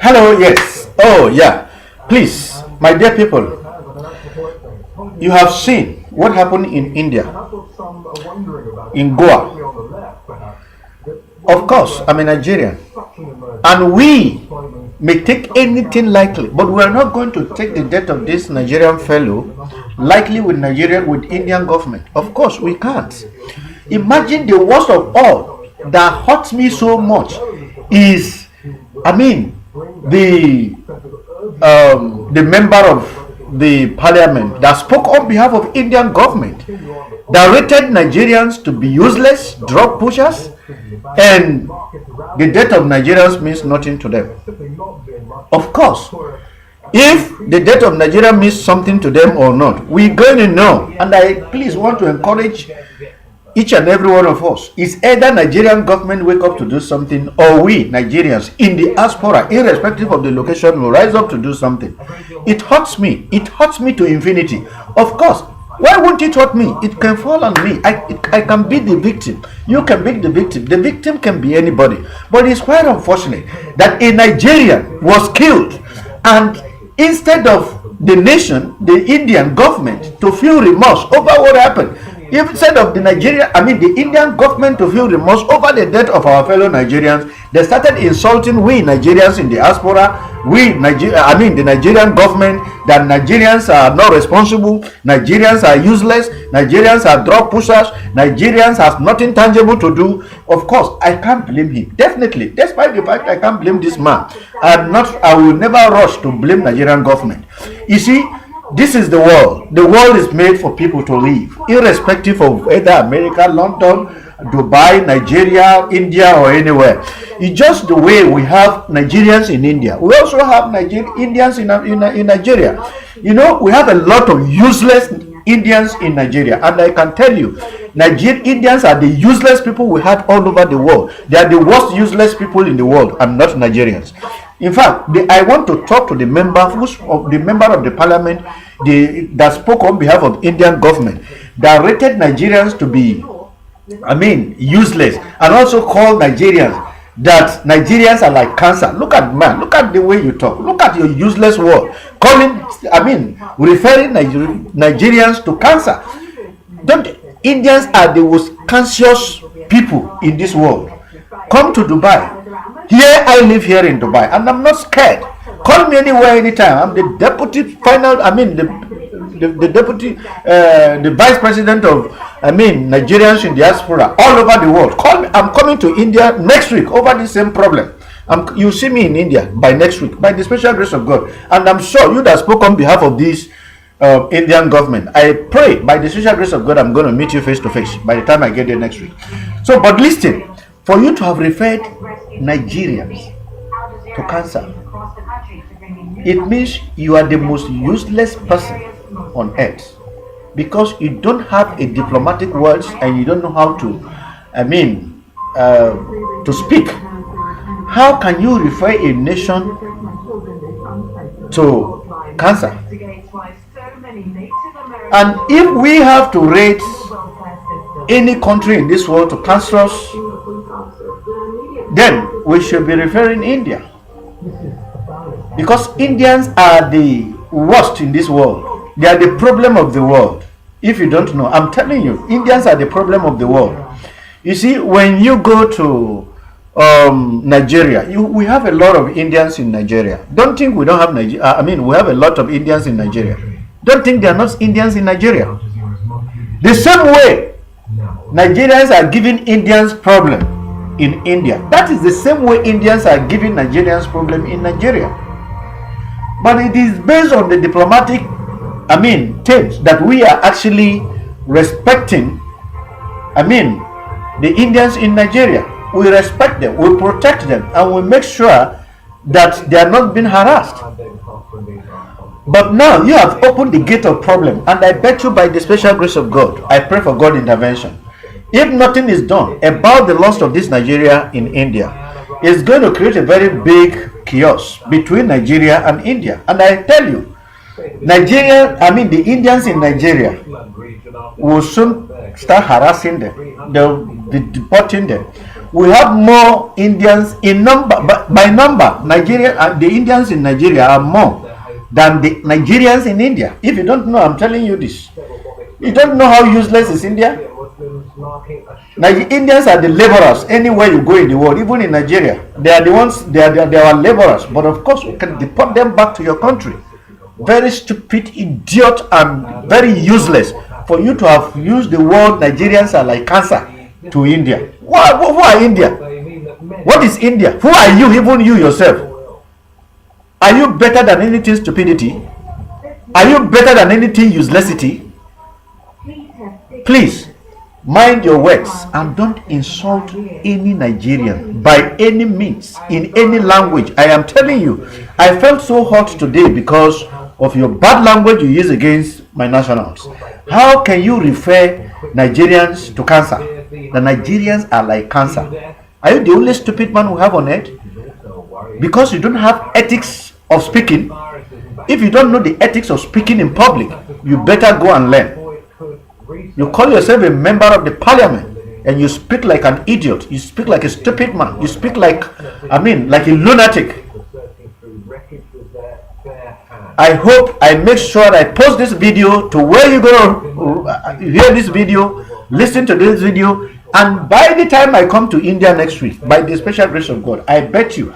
Hello, yes. Oh, yeah. Please, my dear people, you have seen what happened in India, in Goa. Of course, I'm a Nigerian, and we may take anything lightly, but we are not going to take the death of this Nigerian fellow lightly with with Indian government. Of course, we can't. Imagine the worst of all that hurts me so much is, I mean, the the member of the parliament that spoke on behalf of Indian government that rated Nigerians to be useless drug pushers, and the death of Nigerians means nothing to them. Of course, if the death of Nigeria means something to them or not, we're going to know. And I please want to encourage each and every one of us. Is either Nigerian government wake up to do something, or we Nigerians in the diaspora, irrespective of the location, will rise up to do something. It hurts me. It hurts me to infinity. Of course, why won't it hurt me? It can fall on me. I can be the victim. You can be the victim. The victim can be anybody. But it's quite unfortunate that a Nigerian was killed, and instead of the nation, the Indian government, to feel remorse over what happened, instead of the Indian government to feel remorse over the death of our fellow Nigerians, they started insulting we Nigerians in the diaspora, the Nigerian government, that Nigerians are not responsible, Nigerians are useless, Nigerians are drug pushers, Nigerians have nothing tangible to do. Of course, I can't blame him. Definitely, despite the fact I can't blame this man, I will never rush to blame Nigerian government. You see, this is the world. The world is made for people to live, irrespective of either America, London, Dubai, Nigeria, India, or anywhere. It's just the way we have Nigerians in India. We also have Indians in Nigeria. You know, we have a lot of useless Indians in Nigeria, and I can tell you, Nigerian Indians are the useless people we have all over the world. They are the worst useless people in the world, and not Nigerians. In fact, I want to talk to the member of the parliament that spoke on behalf of Indian government that rated Nigerians to be, useless, and also called Nigerians that Nigerians are like cancer. Look at the way you talk. Look at your useless word. Referring Nigerians to cancer. Don't Indians are the most conscious people in this world. Come to Dubai. Here I live here in Dubai, and I'm not scared. Call me anywhere, anytime. I'm the deputy the deputy, the vice president of Nigerians in diaspora all over the world. Call me. I'm coming to India next week over the same problem. You see me in India by next week, by the special grace of God, and I'm sure you that spoke on behalf of this Indian government. I pray by the special grace of God, I'm going to meet you face to face by the time I get there next week. So, but listen, for you to have referred Nigerians to cancer, it means you are the most useless person on earth, because you don't have a diplomatic words and you don't know how to to speak. How can you refer a nation to cancer? And if we have to rate any country in this world to cancerous, then we should be referring India, because Indians are the worst in this world. They are the problem of the world. If you don't know, I'm telling you, Indians are the problem of the world. You see, when you go to Nigeria, we have a lot of Indians in Nigeria. Don't think we don't have we have a lot of Indians in Nigeria. Don't think they are not Indians in Nigeria. The same way Nigerians are giving Indians problem in India, that is the same way Indians are giving Nigerians problem in Nigeria. But it is based on the diplomatic terms that we are actually respecting the Indians in Nigeria. We respect them, we protect them, and we make sure that they are not being harassed. But now you have opened the gate of problem, and I bet you by the special grace of God, I pray for God intervention. If nothing is done about the loss of this Nigeria in India, it's going to create a very big chaos between Nigeria and India. And I tell you, the Indians in Nigeria will soon start harassing them. They'll be deporting them. We have more Indians in number, but by number, the Indians in Nigeria are more than the Nigerians in India. If you don't know, I'm telling you this. You don't know how useless is India? Indians are the laborers anywhere you go in the world, even in Nigeria. They are the ones, they are laborers. But of course, we can deport them back to your country. Very stupid, idiot, and very useless for you to have used the word Nigerians are like cancer to India. Who are India? What is India? Who are you, even you yourself? Are you better than anything stupidity? Are you better than anything uselessity? Please, mind your words and don't insult any Nigerian by any means, in any language. I am telling you, I felt so hot today because of your bad language you use against my nationals. How can you refer Nigerians to cancer? The Nigerians are like cancer. Are you the only stupid man we have on earth? Because you don't have ethics of speaking. If you don't know the ethics of speaking in public, you better go and learn. You call yourself a member of the parliament and you speak like an idiot. You speak like a stupid man. You speak like a lunatic. I hope I make sure I post this video to where you're going to hear this video, listen to this video, and by the time I come to India next week, by the special grace of God, I bet you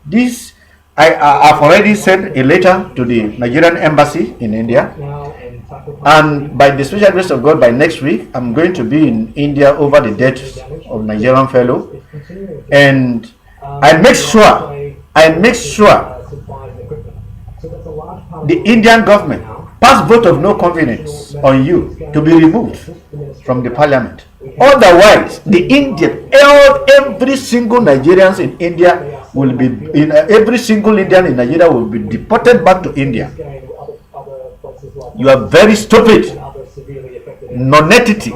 this, I've already sent a letter to the Nigerian embassy in India, and by the special grace of God, by next week, I'm going to be in India over the death of Nigerian fellow, and I make sure the Indian government pass vote of no confidence on you to be removed from the parliament. Otherwise, every single Nigerians in India will be every single Indian in Nigeria will be deported back to India. You are very stupid, non-entity,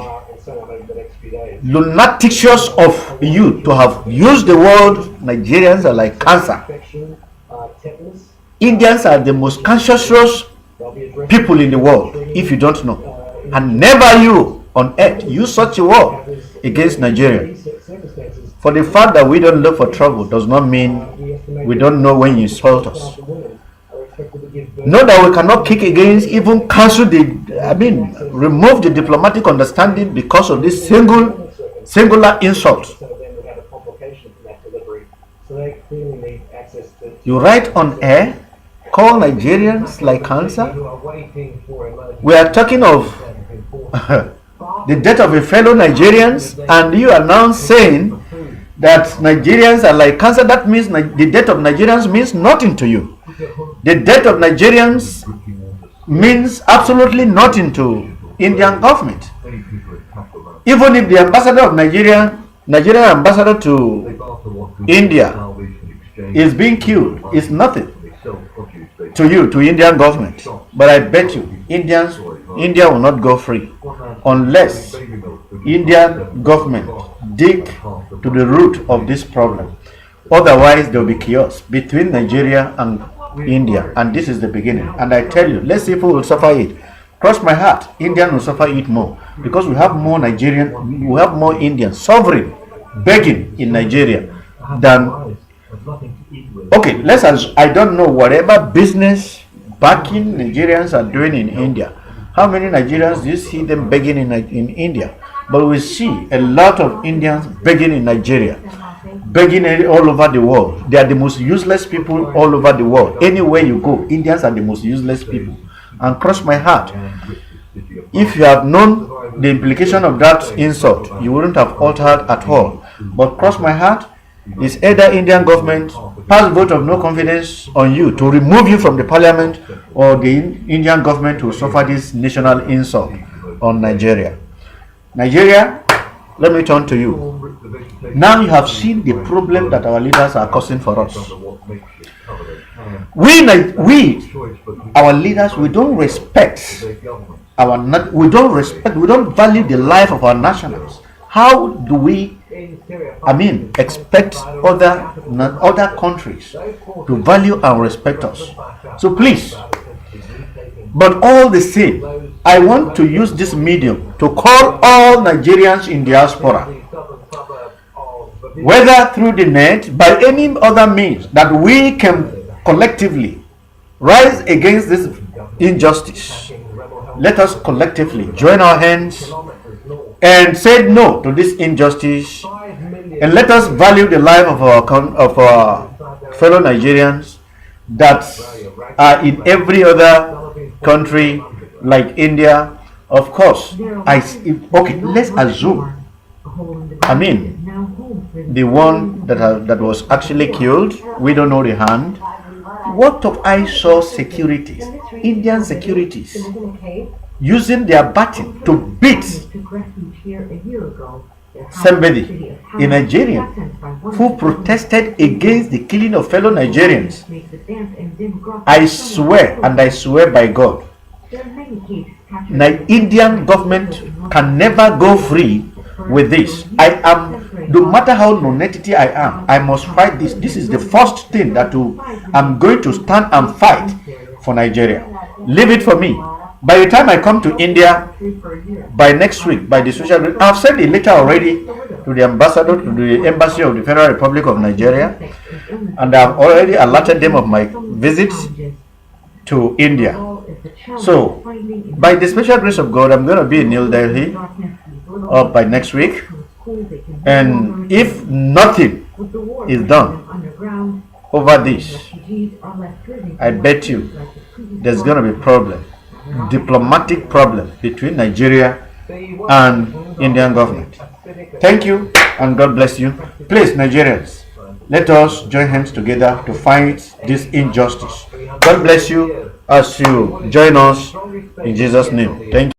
lunaticious of you to have used the word Nigerians are like cancer. Indians are the most conscientious people in the world, if you don't know. And never you on earth use such a word against Nigeria. For the fact that we don't look for trouble does not mean we don't know when you insult us. Know that we cannot kick against, even cancel remove the diplomatic understanding because of this singular insult. You write on air, call Nigerians like cancer. We are talking of the death of a fellow Nigerians, and you are now saying that Nigerians are like cancer. That means the death of Nigerians means nothing to you. The death of Nigerians means absolutely nothing to Indian government. Even if the ambassador of Nigerian ambassador to India is being killed, it's nothing to you, to Indian government. But I bet you India will not go free unless Indian government dig to the root of this problem. Otherwise there will be chaos between Nigeria and India, and this is the beginning. And I tell you, let's see who will suffer it. Cross my heart, Indian will suffer it more, because we have more Indians suffering, begging in Nigeria than. Okay, I don't know whatever business backing Nigerians are doing in India. How many Nigerians do you see them begging in India? But we see a lot of Indians begging in Nigeria, begging all over the world. They are the most useless people all over the world. Anywhere you go, Indians are the most useless people. And cross my heart, if you have known the implication of that insult, you wouldn't have altered at all. But cross my heart, it's either Indian government pass vote of no confidence on you to remove you from the parliament, or the Indian government will suffer this national insult on Nigeria. Nigeria, let me turn to you. Now you have seen the problem that our leaders are causing for us. Our leaders, we don't value the life of our nationals. How do we expect other countries to value and respect us? So please, but all the same, I want to use this medium to call all Nigerians in diaspora. whether through the net, by any other means that we can collectively rise against this injustice. Let us collectively join our hands and say no to this injustice, and let us value the life of our fellow Nigerians that are in every other country like India. Of course, okay, let's assume, I mean, the one that was actually killed, we don't know the hand. What of I saw securities, Indian securities, using their baton to beat somebody, a Nigerian, who protested against the killing of fellow Nigerians? I swear, and I swear by God, the Indian government can never go free with this. I am, no matter how non-entity I am, I must fight this. This is the first thing that I'm going to stand and fight for Nigeria. Leave it for me. By the time I come to India, by next week, by the social media, I've sent a letter already to the ambassador, to the embassy of the Federal Republic of Nigeria, and I've already alerted them of my visit to India. So, by the special grace of God, I'm going to be in New Delhi by next week, and if nothing is done over this, I bet you there's going to be problem, diplomatic problem between Nigeria and Indian government. Thank you, and God bless you. Please, Nigerians, let us join hands together to fight this injustice. God bless you as you join us in Jesus' name. Thank you.